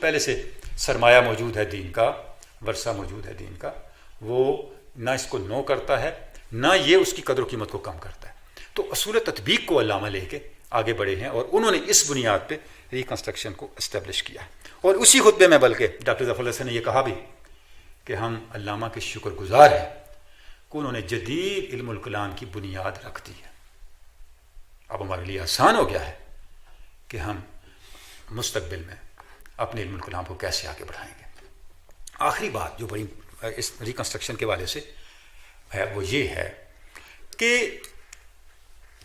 پہلے سے سرمایہ موجود ہے دین کا، ورثہ موجود ہے دین کا، وہ نہ اس کو نو کرتا ہے نہ یہ اس کی قدر و قیمت کو کم کرتا ہے۔ تو اصول تطبیق کو علامہ لے کے آگے بڑھے ہیں اور انہوں نے اس بنیاد پہ ریکنسٹرکشن کو اسٹیبلش کیا ہے۔ اور اسی خطبے میں بلکہ ڈاکٹر ظفر اللہ نے یہ کہا بھی کہ ہم علامہ کے شکر گزار ہیں کہ انہوں نے جدید علم الکلام کی بنیاد رکھ دی ہے۔ اب ہمارے لیے آسان ہو گیا ہے کہ ہم مستقبل میں اپنے علم الکلام کو کیسے آگے بڑھائیں گے۔ آخری بات جو بڑی اس ریکنسٹرکشن کے والے سے ہے وہ یہ ہے کہ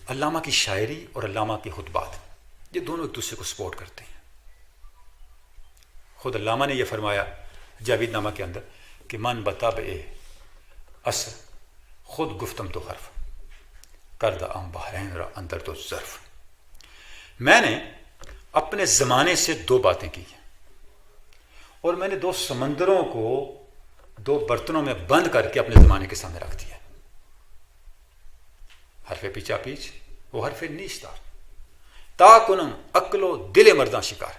علامہ کی شاعری اور علامہ کے خطبات یہ دونوں ایک دوسرے کو سپورٹ کرتے ہیں۔ خود علامہ نے یہ فرمایا جاوید نامہ کے اندر کہ من بطبع اثر خود گفتم تو حرف کردہ ام بحرین را اندر تو ظرف۔ میں نے اپنے زمانے سے دو باتیں کی ہیں اور میں نے دو سمندروں کو دو برتنوں میں بند کر کے اپنے زمانے کے سامنے رکھ دیا۔ حرف پیچا پیچ وہ حرف نیش دار تا کنم عقل و دل مرداں شکار۔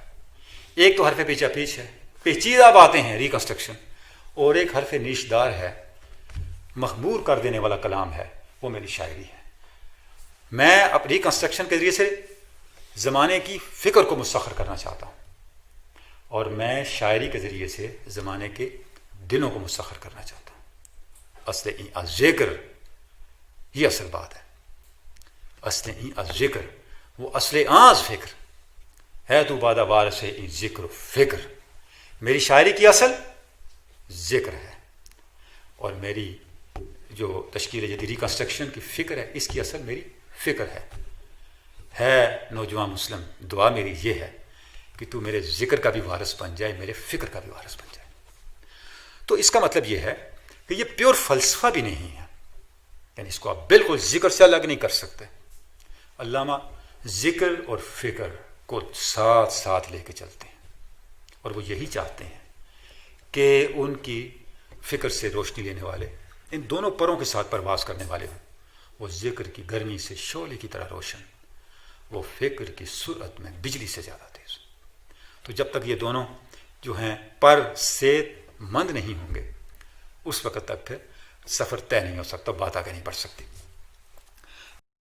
ایک تو حرف پیچا پیچ ہے، پیچیدہ باتیں ہیں ریکنسٹرکشن، اور ایک حرف نیش دار ہے، مخمور کر دینے والا کلام ہے، وہ میری شاعری ہے۔ میں اب ریکنسٹرکشن کے ذریعے سے زمانے کی فکر کو مسخر کرنا چاہتا ہوں اور میں شاعری کے ذریعے سے زمانے کے دلوں کو مسخر کرنا چاہتا ہوں۔ اصل این ذکر یہ اصل بات ہے، اصل این ذکر وہ اصل آز فکر ہے تو بادہ وارث این ذکر و فکر۔ میری شاعری کی اصل ذکر ہے اور میری جو تشکیل جدید ریکنسٹرکشن کی فکر ہے اس کی اصل میری فکر ہے نوجوان مسلم دعا میری یہ ہے کہ تو میرے ذکر کا بھی وارث بن جائے، میرے فکر کا بھی وارث بن جائے۔ تو اس کا مطلب یہ ہے کہ یہ پیور فلسفہ بھی نہیں ہے، یعنی اس کو آپ بالکل ذکر سے الگ نہیں کر سکتے۔ علامہ ذکر اور فکر کو ساتھ ساتھ لے کے چلتے ہیں اور وہ یہی چاہتے ہیں کہ ان کی فکر سے روشنی لینے والے ان دونوں پروں کے ساتھ پرواز کرنے والے ہوں۔ وہ ذکر کی گرمی سے شعلے کی طرح روشن، وہ فکر کی سرعت میں بجلی سے زیادہ تیز۔ تو جب تک یہ دونوں جو ہیں پر صحت مند نہیں ہوں گے اس وقت تک پھر سفر طے نہیں ہو سکتا، بات آگے نہیں بڑھ سکتی۔